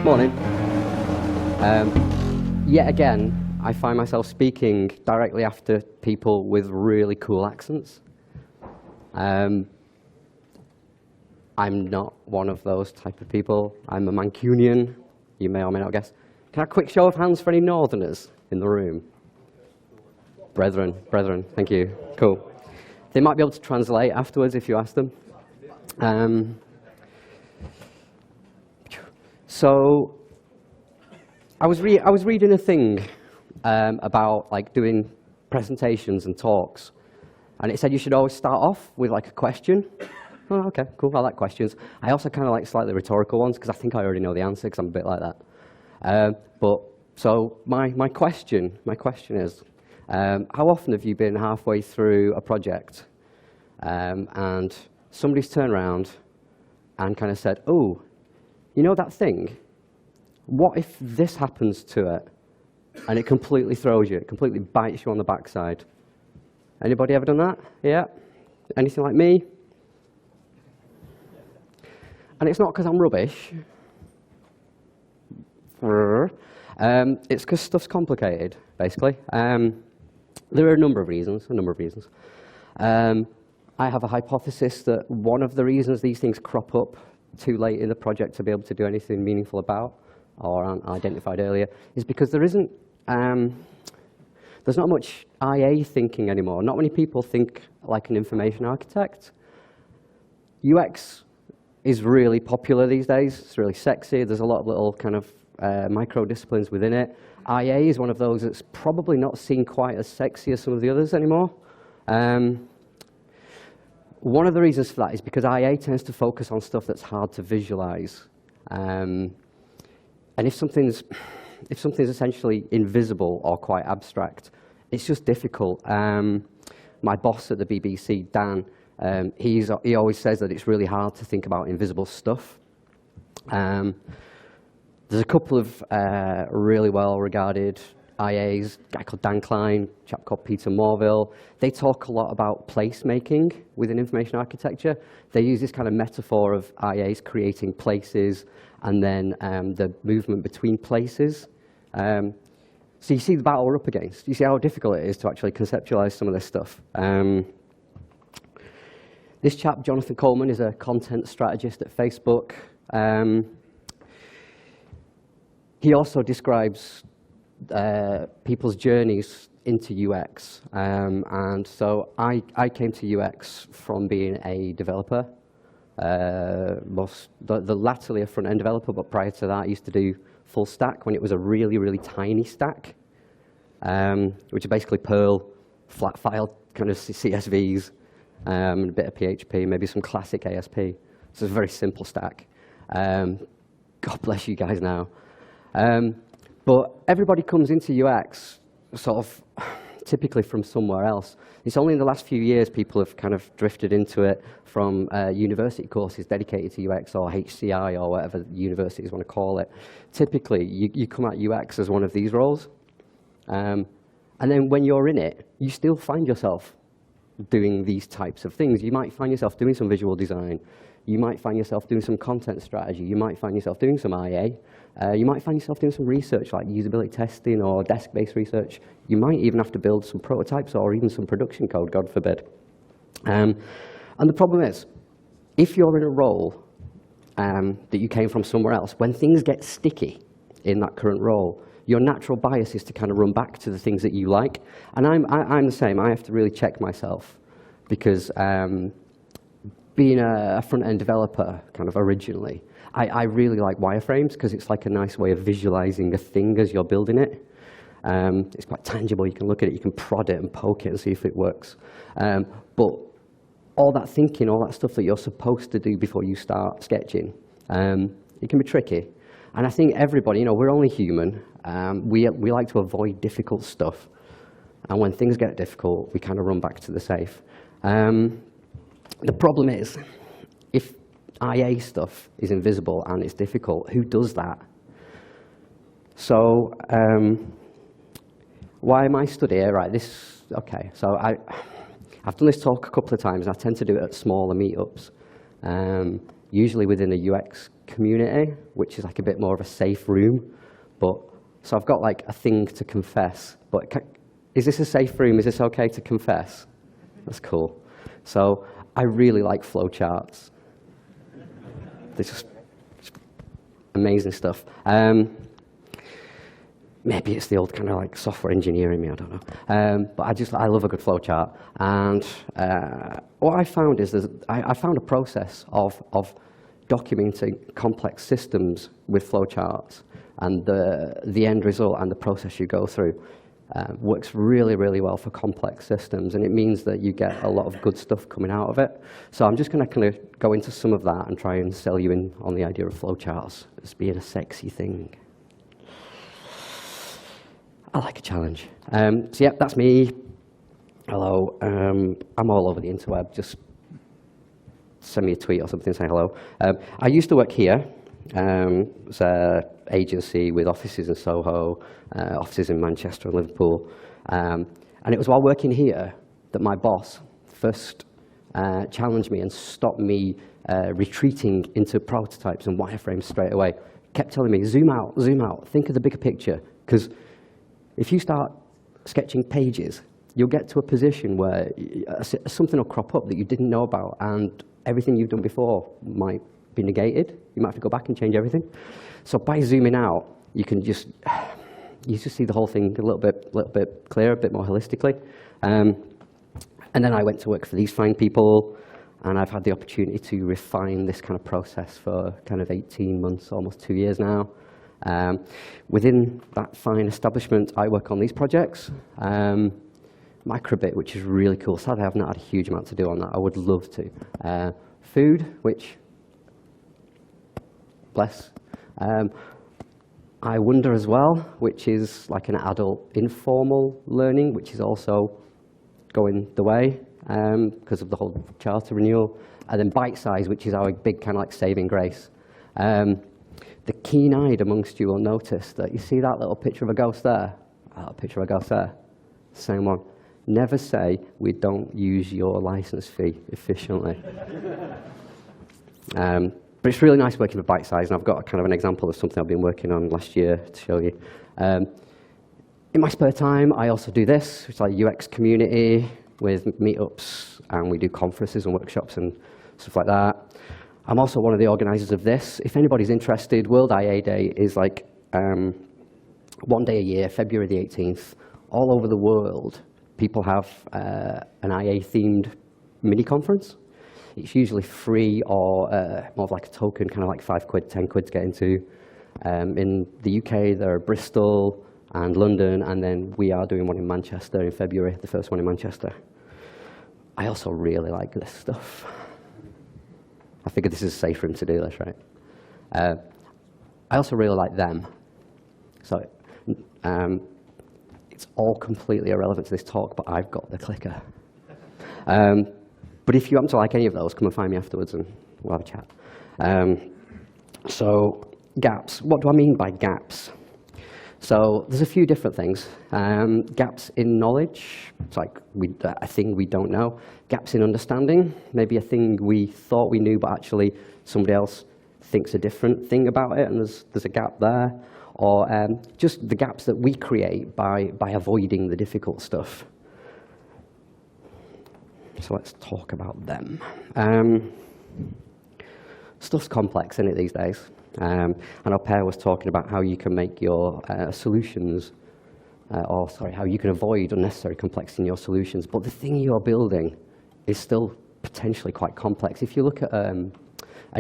Morning. Yet again, I find myself speaking directly after people with really cool accents. I'm not one of those type of people. I'm a Mancunian, you may or may not guess. Can I have a quick show of hands for any Northerners in the room? Brethren, thank you. Cool. They might be able to translate afterwards if you ask them. So I was reading a thing about like doing presentations and talks, and it said you should always start off with like a question. Oh, okay, cool. I like questions. I also kind of like slightly rhetorical ones because I think I already know the answer because I'm a bit like that. So my question is, how often have you been halfway through a project and somebody's turned around and kind of said, "Oh, you know that thing? What if this happens to it?" And it completely throws you, it completely bites you on the backside. Anybody ever done that? Yeah? Anything like me? And it's not because I'm rubbish. It's because stuff's complicated, basically. There are a number of reasons. I have a hypothesis that one of the reasons these things crop up too late in the project to be able to do anything meaningful about, or aren't identified earlier, is because there's not much IA thinking anymore. Not many people think like an information architect. UX is really popular these days. It's really sexy. There's a lot of little kind of micro disciplines within it. IA is one of those that's probably not seen quite as sexy as some of the others anymore. One of the reasons for that is because IA tends to focus on stuff that's hard to visualize. And if something's essentially invisible or quite abstract, it's just difficult. My boss at the BBC, Dan, he always says that it's really hard to think about invisible stuff. There's a couple of really well-regarded IAs, a guy called Dan Klein, a chap called Peter Morville. They talk a lot about placemaking within information architecture. They use this kind of metaphor of IAs creating places and then the movement between places. So you see the battle we're up against. You see how difficult it is to actually conceptualize some of this stuff. This chap, Jonathan Coleman, is a content strategist at Facebook. He also describes people's journeys into UX. And so I came to UX from being a developer, latterly a front-end developer, but prior to that I used to do full stack when it was a really, really tiny stack, which is basically Perl, flat file kind of CSVs, a bit of PHP, maybe some classic ASP. So it's a very simple stack. God bless you guys now. But everybody comes into UX sort of typically from somewhere else. It's only in the last few years people have kind of drifted into it from university courses dedicated to UX or HCI or whatever universities want to call it. Typically, you come at UX as one of these roles. And then when you're in it, you still find yourself doing these types of things. You might find yourself doing some visual design. You might find yourself doing some content strategy. You might find yourself doing some IA. You might find yourself doing some research like usability testing or desk-based research. You might even have to build some prototypes or even some production code, God forbid. And the problem is, if you're in a role that you came from somewhere else, when things get sticky in that current role, your natural bias is to kind of run back to the things that you like. And I'm the same. I have to really check myself because being a front-end developer kind of originally, I really like wireframes because it's like a nice way of visualizing a thing as you're building it. It's quite tangible. You can look at it, you can prod it and poke it and see if it works. But all that thinking, all that stuff that you're supposed to do before you start sketching, it can be tricky. And I think everybody, we're only human. We like to avoid difficult stuff. And when things get difficult, we kind of run back to the safe. The problem is, if IA stuff is invisible and it's difficult, who does that? So why am I stood here? Right, okay, so I've done this talk a couple of times, and I tend to do it at smaller meetups, usually within a UX community, which is like a bit more of a safe room. So I've got like a thing to confess, but is this a safe room? Is this okay to confess? That's cool. So I really like flowcharts. They're just amazing stuff. Maybe it's the old kind of like software engineer in me, I don't know. But I love a good flowchart. And what I found is I found a process of documenting complex systems with flowcharts, and the end result and the process you go through works really, really well for complex systems, and it means that you get a lot of good stuff coming out of it. So I'm just going to kind of go into some of that and try and sell you in on the idea of flowcharts as being a sexy thing. I like a challenge. So yeah, that's me. Hello. I'm all over the interweb. Just send me a tweet or something, say hello. I used to work here. It's an agency with offices in Soho, offices in Manchester and Liverpool. And it was while working here that my boss first challenged me and stopped me retreating into prototypes and wireframes straight away. Kept telling me, zoom out, think of the bigger picture. Because if you start sketching pages, you'll get to a position where something will crop up that you didn't know about, and everything you've done before might be negated. You might have to go back and change everything. So by zooming out, you can just see the whole thing a little bit clearer, a bit more holistically. And then I went to work for these fine people, and I've had the opportunity to refine this kind of process for kind of 18 months, almost 2 years now. Within that fine establishment, I work on these projects. Microbit, which is really cool. Sadly, I've not had a huge amount to do on that. I would love to. Food, which, bless. I Wonder as well, which is like an adult informal learning, which is also going the way because of the whole charter renewal. And then Bitesize, which is our big kind of like saving grace. The keen-eyed amongst you will notice that you see that little picture of a ghost there? That picture of a ghost there? Same one. Never say, we don't use your license fee efficiently. But it's really nice working with Bitesize, and I've got a kind of an example of something I've been working on last year to show you. In my spare time, I also do this, which is like UX community with meetups, and we do conferences and workshops and stuff like that. I'm also one of the organizers of this. If anybody's interested, World IA Day is like 1 day a year, February the 18th. All over the world, people have an IA-themed mini-conference. It's usually free or more of like a token, kind of like 5 quid, 10 quid to get into. In the UK, there are Bristol and London, and then we are doing one in Manchester in February, the first one in Manchester. I also really like this stuff. I figured this is a safe room to do this, right? I also really like them. So it's all completely irrelevant to this talk, but I've got the clicker. But if you happen to like any of those, come and find me afterwards and we'll have a chat. So gaps. What do I mean by gaps? So there's a few different things. Gaps in knowledge, it's like a thing we don't know. Gaps in understanding, maybe a thing we thought we knew, but actually somebody else thinks a different thing about it, and there's a gap there. Or just the gaps that we create by avoiding the difficult stuff. So let's talk about them. Stuff's complex, isn't it, these days? I know Per was talking about how you can make your solutions, how you can avoid unnecessary complexity in your solutions, but the thing you're building is still potentially quite complex. If you look at an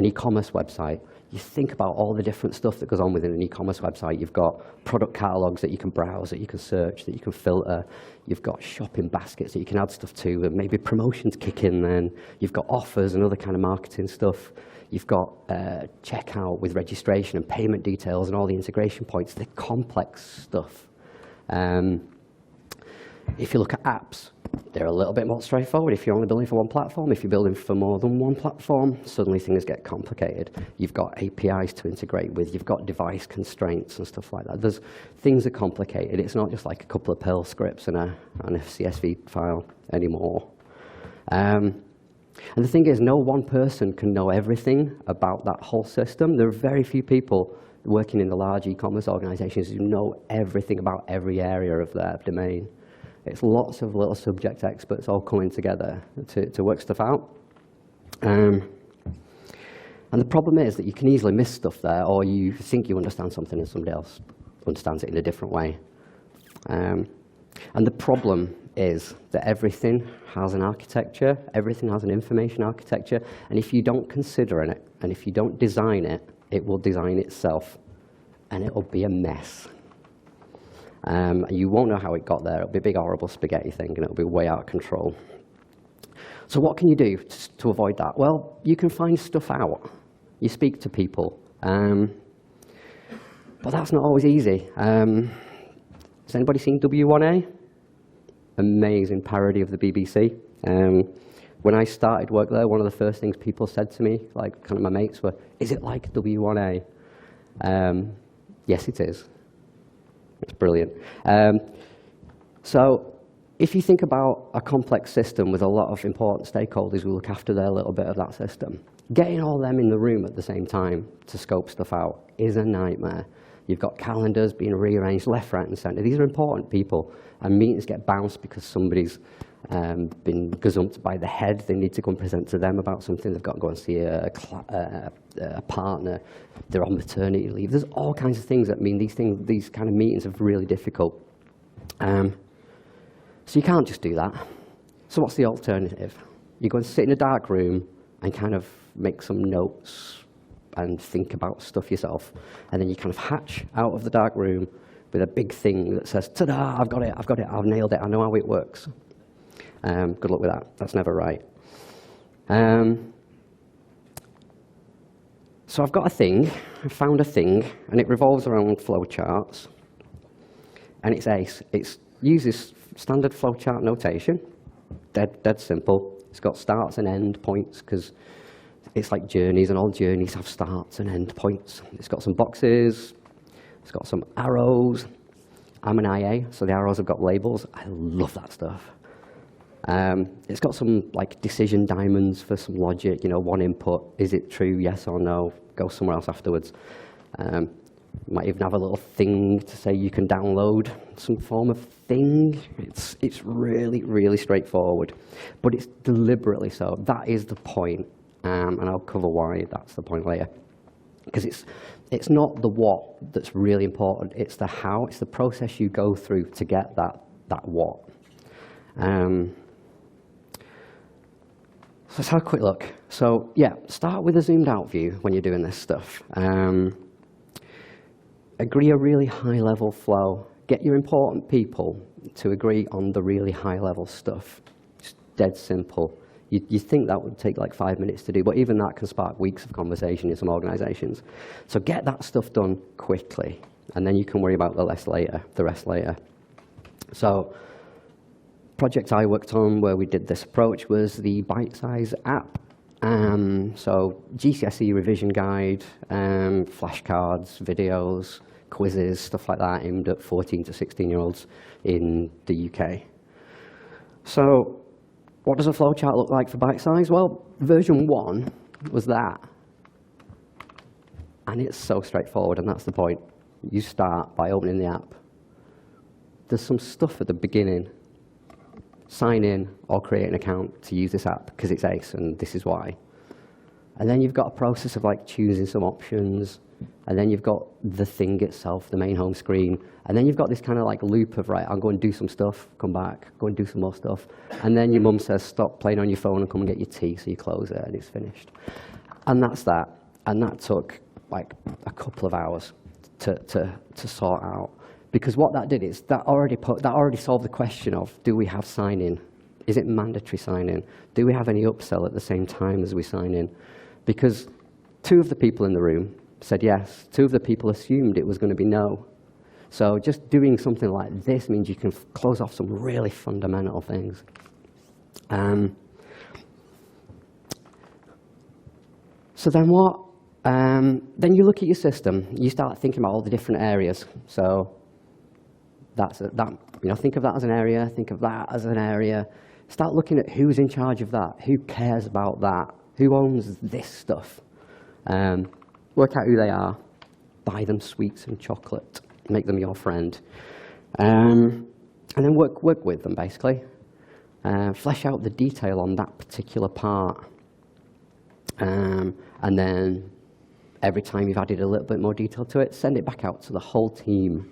e-commerce website, you think about all the different stuff that goes on within an e-commerce website. You've got product catalogs that you can browse, that you can search, that you can filter. You've got shopping baskets that you can add stuff to, and maybe promotions kick in then. You've got offers and other kind of marketing stuff. You've got checkout with registration and payment details and all the integration points. They're complex stuff. If you look at apps, they're a little bit more straightforward. If you're only building for one platform, if you're building for more than one platform, suddenly things get complicated. You've got APIs to integrate with. You've got device constraints and stuff like that. Things are complicated. It's not just like a couple of Perl scripts and a CSV file anymore. And the thing is, no one person can know everything about that whole system. There are very few people working in the large e-commerce organizations who know everything about every area of their domain. It's lots of little subject experts all coming together to work stuff out. And the problem is that you can easily miss stuff there, or you think you understand something and somebody else understands it in a different way. And the problem is that everything has an architecture, everything has an information architecture, and if you don't consider it, and if you don't design it, it will design itself, and it'll be a mess. You won't know how it got there. It'll be a big, horrible spaghetti thing, and it'll be way out of control. So what can you do to avoid that? Well, you can find stuff out. You speak to people. But that's not always easy. Has anybody seen W1A? Amazing parody of the BBC. When I started work there, one of the first things people said to me, like kind of my mates, were, "Is it like W1A?" Yes, it is. It's brilliant. So if you think about a complex system with a lot of important stakeholders who look after their little bit of that system, getting all them in the room at the same time to scope stuff out is a nightmare. You've got calendars being rearranged left, right, and center. These are important people, and meetings get bounced because somebody's been gazumped by the head. They need to go and present to them about something. They've got to go and see a partner. They're on maternity leave. There's all kinds of things that mean these kind of meetings are really difficult. So you can't just do that. So what's the alternative? You go and sit in a dark room and kind of make some notes and think about stuff yourself. And then you kind of hatch out of the dark room with a big thing that says, "Ta-da, I've got it, I've nailed it, I know how it works." Good luck with that. That's never right. So I've got a thing, I found a thing, and it revolves around flowcharts. And it's ACE. It uses standard flowchart notation, dead simple. It's got starts and end points, because it's like journeys, and all journeys have starts and end points. It's got some boxes, it's got some arrows. I'm an IA, so the arrows have got labels. I love that stuff. It's got some like decision diamonds for some logic, one input, is it true, yes or no, go somewhere else afterwards. Might even have a little thing to say you can download some form of thing. It's really, really straightforward, but it's deliberately so. That is the point, and I'll cover why that's the point later. Because it's not the what that's really important, it's the how, it's the process you go through to get that what. So let's have a quick look. So yeah, start with a zoomed out view when you're doing this stuff. Agree a really high level flow. Get your important people to agree on the really high level stuff. It's dead simple. You think that would take like 5 minutes to do, but even that can spark weeks of conversation in some organizations. So get that stuff done quickly, and then you can worry about the rest later. So project I worked on where we did this approach was the Bitesize app. So GCSE revision guide, flashcards, videos, quizzes, stuff like that aimed at 14 to 16-year-olds in the UK. So what does a flowchart look like for Bitesize? Well, version 1 was that. And it's so straightforward, and that's the point. You start by opening the app. There's some stuff at the beginning. Sign in or create an account to use this app because it's ACE, and this is why. And then you've got a process of like choosing some options, and then you've got the thing itself, the main home screen, and then you've got this kind of like loop of, right, I'll go and do some stuff, come back, go and do some more stuff, and then your mum says, stop playing on your phone and come and get your tea, so you close it and it's finished. And that's that. And that took like a couple of hours to sort out. Because what that did is that already solved the question of, do we have sign-in? Is it mandatory sign-in? Do we have any upsell at the same time as we sign in? Because 2 of the people in the room said yes. 2 of the people assumed it was going to be no. So just doing something like this means you can close off some really fundamental things. So then what? Then you look at your system. You start thinking about all the different areas. So think of that as an area, think of that as an area. Start looking at who's in charge of that, who cares about that, who owns this stuff. Work out who they are, buy them sweets and chocolate, make them your friend. And then work with them, basically. Flesh out the detail on that particular part. And then every time you've added a little bit more detail to it, send it back out to the whole team.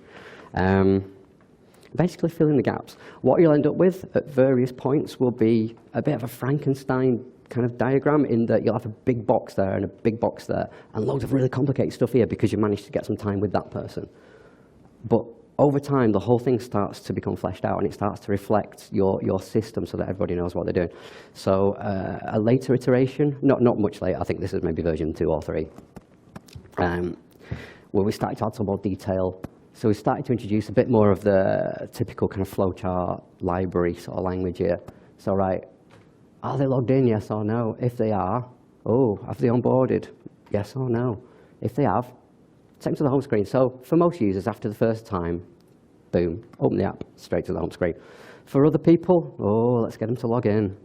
Basically fill in the gaps. What you'll end up with at various points will be a bit of a Frankenstein kind of diagram, in that you'll have a big box there and a big box there and loads of really complicated stuff here because you managed to get some time with that person. But over time, the whole thing starts to become fleshed out and it starts to reflect your system so that everybody knows what they're doing. So a later iteration, not much later, I think this is maybe version 2 or 3, where we started to add some more detail. So we started to introduce a bit more of the typical kind of flowchart library sort of language here. So right, are they logged in, yes or no? If they are, oh, have they onboarded? Yes or no? If they have, take them to the home screen. So for most users, after the first time, boom, open the app, straight to the home screen. For other people, oh, let's get them to log in.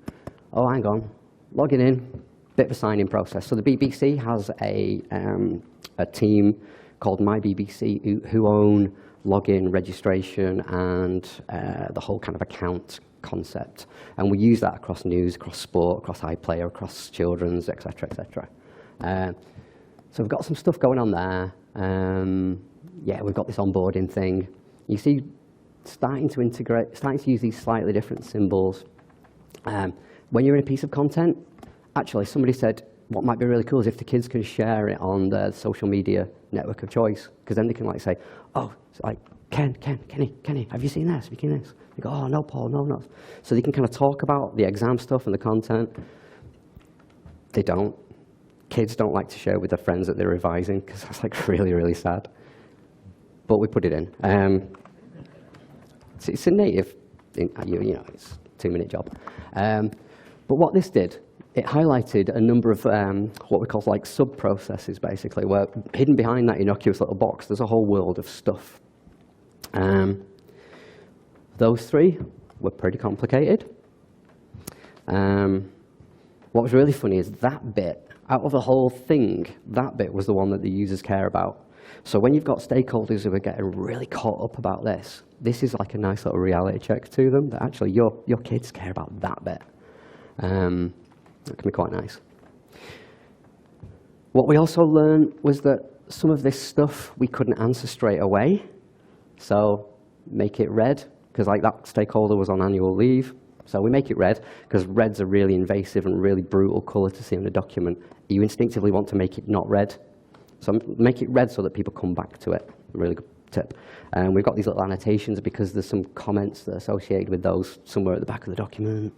Oh, hang on, logging in, bit of a sign-in process. So the BBC has a team called My BBC who own login, registration, and the whole kind of account concept. And we use that across news, across sport, across iPlayer, across children's, et cetera, et cetera. So we've got some stuff going on there. Yeah, we've got this onboarding thing. You see, starting to use these slightly different symbols. When you're in a piece of content, actually somebody said, what might be really cool is if the kids can share it on their social media network of choice, because then they can like say, oh, it's like, Kenny, have you seen this? Have you seen this? They go, oh, no, Paul, no. So they can kind of talk about the exam stuff and the content. They don't. Kids don't like to share with their friends that they're revising, because that's like really, really sad. But we put it in. It's a native, you know, it's a 2-minute job. But what this did, it highlighted a number of what we call like sub-processes, basically, where hidden behind that innocuous little box, there's a whole world of stuff. Those 3 were pretty complicated. What was really funny is that bit, out of the whole thing, that bit was the one that the users care about. So when you've got stakeholders who are getting really caught up about this is like a nice little reality check to them, that actually your kids care about that bit. That can be quite nice. What we also learned was that some of this stuff we couldn't answer straight away. So make it red, because like that stakeholder was on annual leave. So we make it red, because red's a really invasive and really brutal color to see in a document. You instinctively want to make it not red. So make it red so that people come back to it. A really good tip. We've got these little annotations because there's some comments that are associated with those somewhere at the back of the document.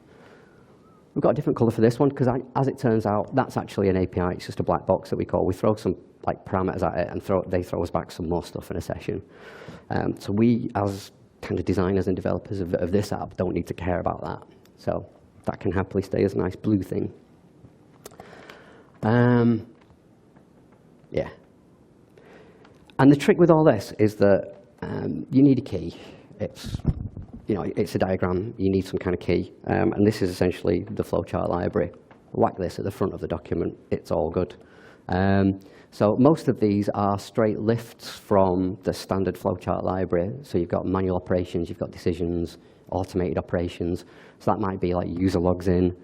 We've got a different color for this one, because as it turns out, that's actually an API. It's just a black box that we call. We throw some like parameters at it, and they throw us back some more stuff in a session. So we, as kind of designers and developers of this app, don't need to care about that. So that can happily stay as a nice blue thing. Yeah. And the trick with all this is that you need a key. It's a diagram, you need some kind of key. And this is essentially the flowchart library. Whack this at the front of the document, it's all good. So most of these are straight lifts from the standard flowchart library. So you've got manual operations, you've got decisions, automated operations. So that might be like user logs in,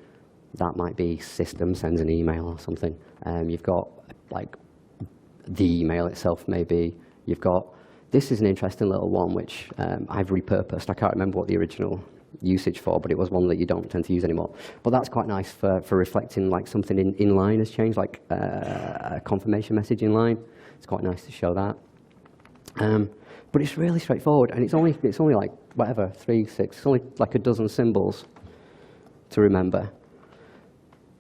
that might be system sends an email or something. You've got like the email itself maybe. You've got, this is an interesting little one which I've repurposed. I can't remember what the original usage for, but it was one that you don't tend to use anymore. But that's quite nice for reflecting like something in line has changed, like a confirmation message in line. It's quite nice to show that. But it's really straightforward, and it's only like whatever, 3, 6, it's only like a dozen symbols to remember.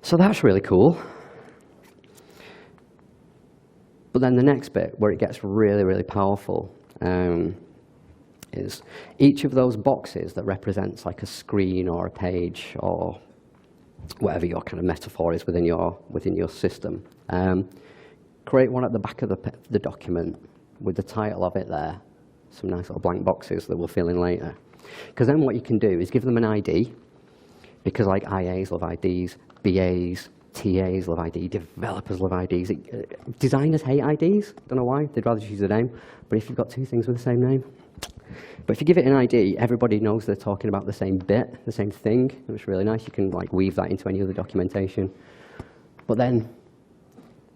So that's really cool. But then the next bit, where it gets really, really powerful, is each of those boxes that represents like a screen or a page or whatever your kind of metaphor is within your system. Create one at the back of the document with the title of it there. Some nice little blank boxes that we'll fill in later. Because then what you can do is give them an ID, because like IAs love IDs, BAs, TAs love ID, developers love IDs. Designers hate IDs, don't know why, they'd rather just use the name. But if you've got two things with the same name, but if you give it an ID, everybody knows they're talking about the same bit, the same thing. It's really nice. You can like weave that into any other documentation. But then,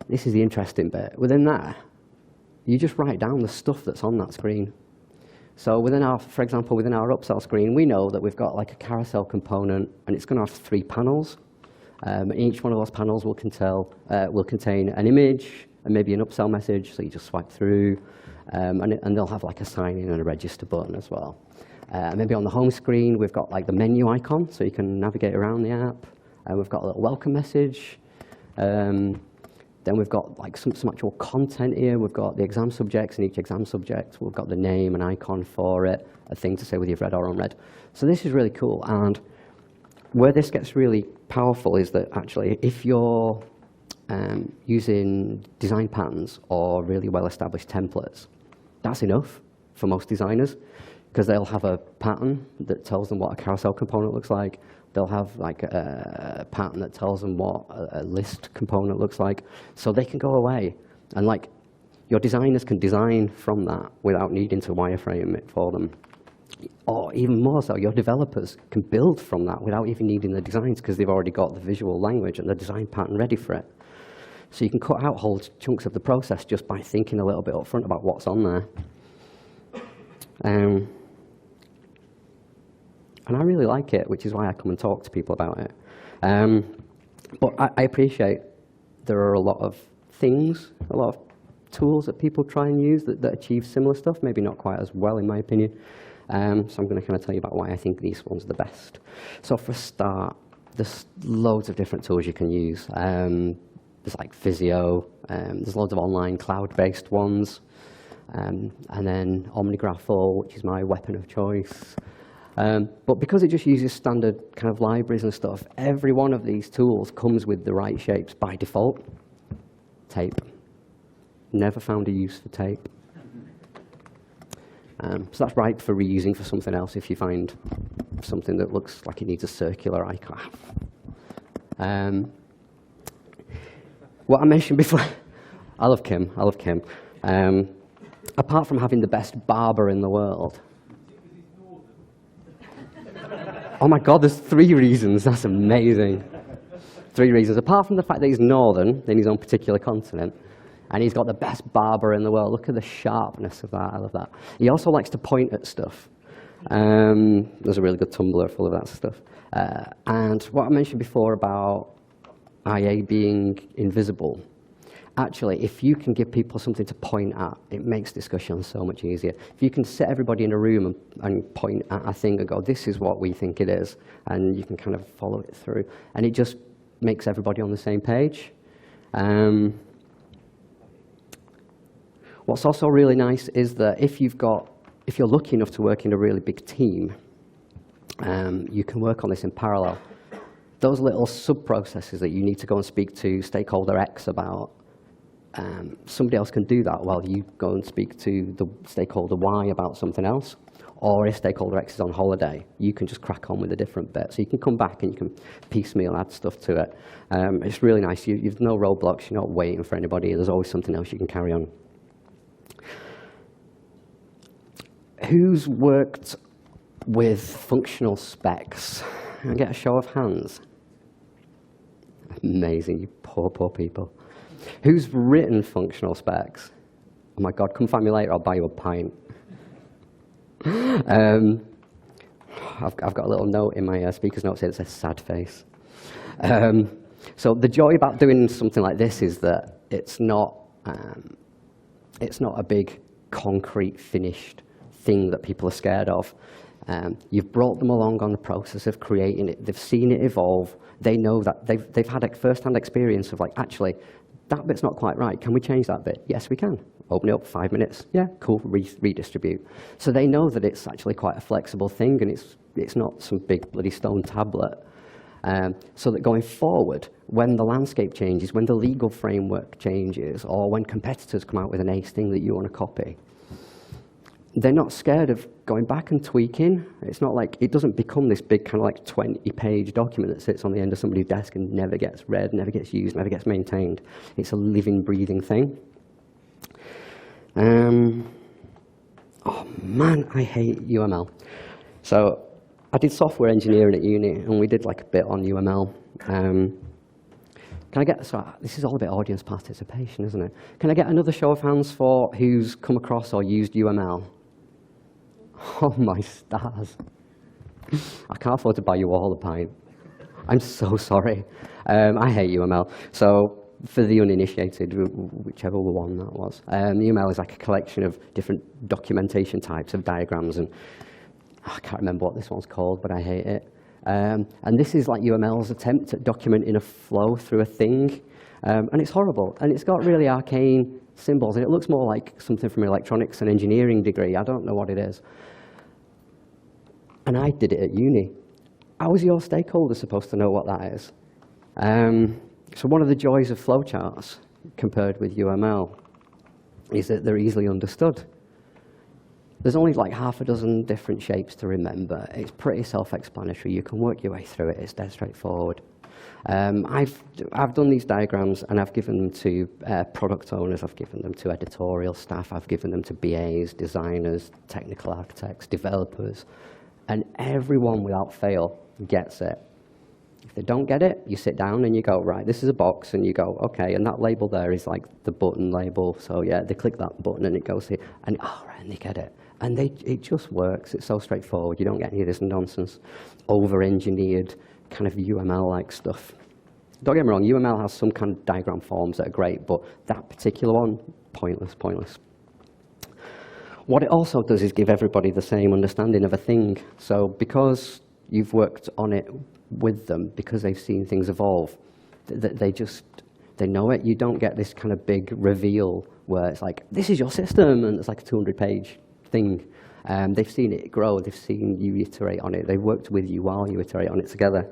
this is the interesting bit. Within that, you just write down the stuff that's on that screen. So within our, for example, within our upsell screen, we know that we've got like a carousel component, and it's going to have 3 panels. Each one of those panels will contain an image and maybe an upsell message. So you just swipe through. And they'll have like a sign in and a register button as well. Maybe on the home screen, we've got like the menu icon, so you can navigate around the app. We've got a little welcome message. Then we've got like some actual content here. We've got the exam subjects, and each exam subject, we've got the name and icon for it, a thing to say whether you've read or unread. So this is really cool. And where this gets really powerful is that actually, if you're using design patterns or really well-established templates, that's enough for most designers, because they'll have a pattern that tells them what a carousel component looks like. They'll have like a pattern that tells them what a list component looks like. So they can go away, and like your designers can design from that without needing to wireframe it for them. Or even more so, your developers can build from that without even needing the designs, because they've already got the visual language and the design pattern ready for it. So you can cut out whole chunks of the process just by thinking a little bit up front about what's on there. And I really like it, which is why I come and talk to people about it. But I appreciate there are a lot of things, a lot of tools that people try and use that achieve similar stuff, maybe not quite as well in my opinion. So I'm going to kind of tell you about why I think these ones are the best. So for a start, there's loads of different tools you can use. There's like Visio, there's loads of online cloud-based ones, and then OmniGraffle, which is my weapon of choice. But because it just uses standard kind of libraries and stuff, every one of these tools comes with the right shapes by default. Tape. Never found a use for tape. So that's ripe for reusing for something else if you find something that looks like it needs a circular icon. What I mentioned before, I love Kim. Apart from having the best barber in the world. Oh my God, there's 3 reasons. That's amazing. 3 reasons. Apart from the fact that he's northern in his own particular continent, and he's got the best barber in the world. Look at the sharpness of that. I love that. He also likes to point at stuff. There's a really good Tumblr full of that stuff. And what I mentioned before about IA being invisible, actually, if you can give people something to point at, it makes discussion so much easier. If you can set everybody in a room and point at a thing and go, this is what we think it is, and you can kind of follow it through, and it just makes everybody on the same page. What's also really nice is that if you're lucky enough to work in a really big team, you can work on this in parallel. Those little sub-processes that you need to go and speak to stakeholder X about, somebody else can do that while you go and speak to the stakeholder Y about something else. Or if stakeholder X is on holiday, you can just crack on with a different bit. So you can come back and you can piecemeal add stuff to it. It's really nice. You've no roadblocks. You're not waiting for anybody. There's always something else you can carry on. Who's worked with functional specs? Can I get a show of hands? Amazing, you poor people. Who's written functional specs? Oh my God, come find me later, I'll buy you a pint. I've got a little note in my speaker's notes here that says sad face. So the joy about doing something like this is that it's not a big, concrete, finished thing that people are scared of. You've brought them along on the process of creating it. They've seen it evolve. They know that they've had a first-hand experience of like, actually, that bit's not quite right. Can we change that bit? Yes, we can. Open it up, 5 minutes. Yeah, cool, redistribute. So they know that it's actually quite a flexible thing, and it's not some big bloody stone tablet. So that going forward, when the landscape changes, when the legal framework changes, or when competitors come out with an ace thing that you want to copy, they're not scared of going back and tweaking. It's not like, it doesn't become this big kind of like 20-page document that sits on the end of somebody's desk and never gets read, never gets used, never gets maintained. It's a living, breathing thing. Oh man, I hate UML. So I did software engineering at uni, and we did like a bit on UML. Can I get, so this is all about audience participation, isn't it? Can I get another show of hands for who's come across or used UML? Oh my stars. I can't afford to buy you all a pint. I'm so sorry. I hate UML. So for the uninitiated, whichever one that was, UML is like a collection of different documentation types of diagrams, and I can't remember what this one's called, but I hate it. And this is like UML's attempt at documenting a flow through a thing, and it's horrible, and it's got really arcane symbols, and it looks more like something from an electronics and engineering degree. I don't know what it is. And I did it at uni. How is your stakeholder supposed to know what that is? So one of the joys of flowcharts compared with UML is that they're easily understood. There's only like half a dozen different shapes to remember. It's pretty self-explanatory. You can work your way through it. It's dead straightforward. I've done these diagrams, and I've given them to product owners. I've given them to editorial staff. I've given them to BAs, designers, technical architects, developers, and everyone without fail gets it. If they don't get it, you sit down and you go, right, this is a box, and you go, okay, and that label there is like the button label. So yeah, they click that button and it goes here, and oh, right, and they get it. And it just works. It's so straightforward. You don't get any of this nonsense, over-engineered kind of UML-like stuff. Don't get me wrong, UML has some kind of diagram forms that are great, but that particular one, pointless, pointless. What it also does is give everybody the same understanding of a thing. So because you've worked on it with them, because they've seen things evolve, they know it. You don't get this kind of big reveal where it's like, this is your system, and it's like a 200-page thing. They've seen it grow. They've seen you iterate on it. They've worked with you while you iterate on it together.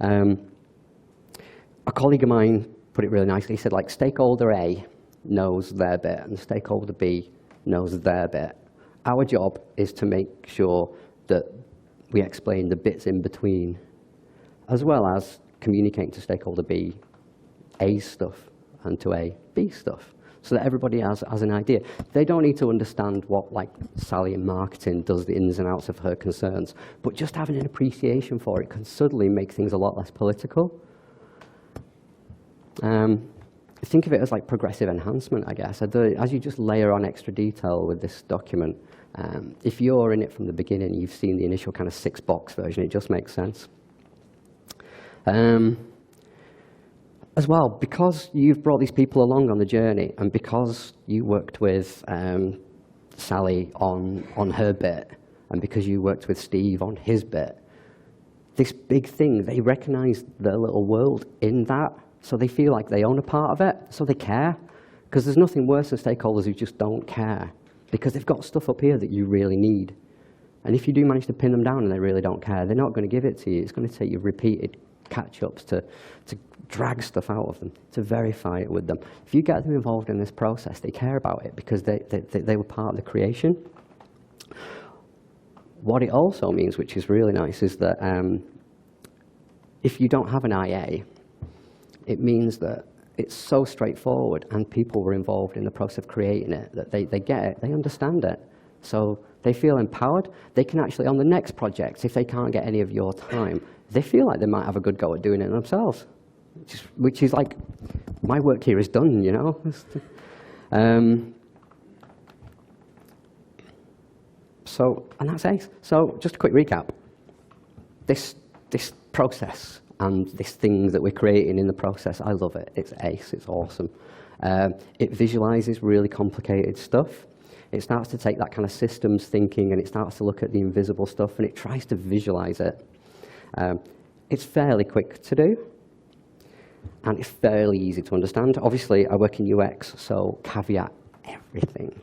A colleague of mine put it really nicely. He said, like, stakeholder A knows their bit, and stakeholder B knows their bit. Our job is to make sure that we explain the bits in between, as well as communicating to stakeholder B A's stuff and to A B's stuff, so that everybody has an idea. They don't need to understand what, like, Sally in marketing does the ins and outs of her concerns, but just having an appreciation for it can suddenly make things a lot less political. Think of it as like progressive enhancement, I guess. As you just layer on extra detail with this document, if you're in it from the beginning, you've seen the initial kind of 6-box version, it just makes sense. As well, because you've brought these people along on the journey, and because you worked with Sally on her bit, and because you worked with Steve on his bit, this big thing, they recognize their little world in that, so they feel like they own a part of it, so they care. Because there's nothing worse than stakeholders who just don't care, because they've got stuff up here that you really need. And if you do manage to pin them down and they really don't care, they're not going to give it to you. It's going to take you repeated catch-ups to drag stuff out of them, to verify it with them. If you get them involved in this process, they care about it because they were part of the creation. What it also means, which is really nice, is that if you don't have an IA, it means that it's so straightforward and people were involved in the process of creating it, that they get it, they understand it. So they feel empowered. They can actually, on the next project, if they can't get any of your time, they feel like they might have a good go at doing it themselves, which is like, my work here is done, you know? And that's ace. So just a quick recap. This process and this thing that we're creating in the process, I love it. It's ace, it's awesome. It visualizes really complicated stuff. It starts to take that kind of systems thinking and it starts to look at the invisible stuff and it tries to visualize it. It's fairly quick to do and it's fairly easy to understand. Obviously, I work in UX, so caveat everything.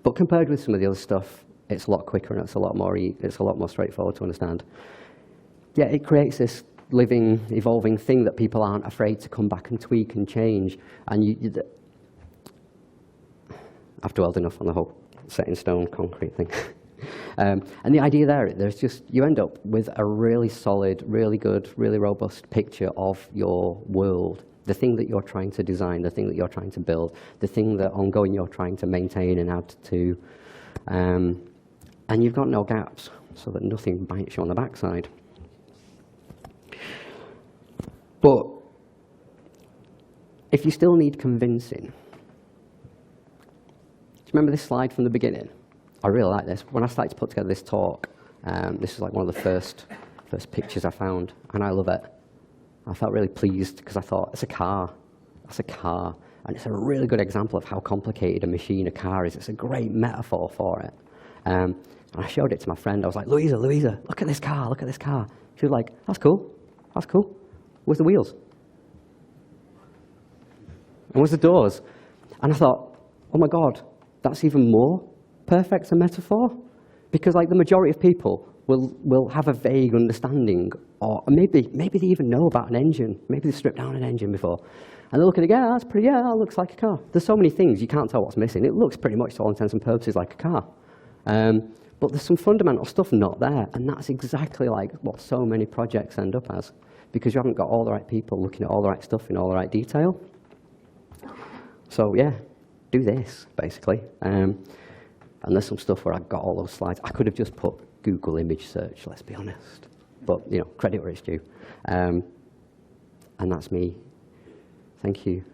But compared with some of the other stuff, it's a lot quicker and it's a lot more straightforward to understand. Yeah, it creates this living, evolving thing that people aren't afraid to come back and tweak and change. And I've dwelled enough on the whole set in stone concrete thing. And the idea there's just, you end up with a really solid, really good, really robust picture of your world, the thing that you're trying to design, the thing that you're trying to build, the thing that ongoing you're trying to maintain and add to. And you've got no gaps, so that nothing bites you on the backside. But if you still need convincing, do you remember this slide from the beginning? I really like this. When I started to put together this talk, this is like one of the first pictures I found, and I love it. I felt really pleased because I thought, it's a car. That's a car. And it's a really good example of how complicated a car is. It's a great metaphor for it. And I showed it to my friend. I was like, Louisa, look at this car, look at this car. She was like, that's cool, that's cool. Where's the wheels? And where's the doors? And I thought, oh my God, that's even more perfect a metaphor. Because like the majority of people will have a vague understanding, or maybe they even know about an engine. Maybe they've stripped down an engine before. And they look at it, yeah, that's pretty, yeah, that looks like a car. There's so many things, you can't tell what's missing. It looks pretty much, to all intents and purposes, like a car. But there's some fundamental stuff not there, and that's exactly like what so many projects end up as, because you haven't got all the right people looking at all the right stuff in all the right detail. So yeah, do this, basically. And there's some stuff where I got all those slides. I could have just put Google image search, let's be honest. But, you know, credit where it's due. And that's me. Thank you.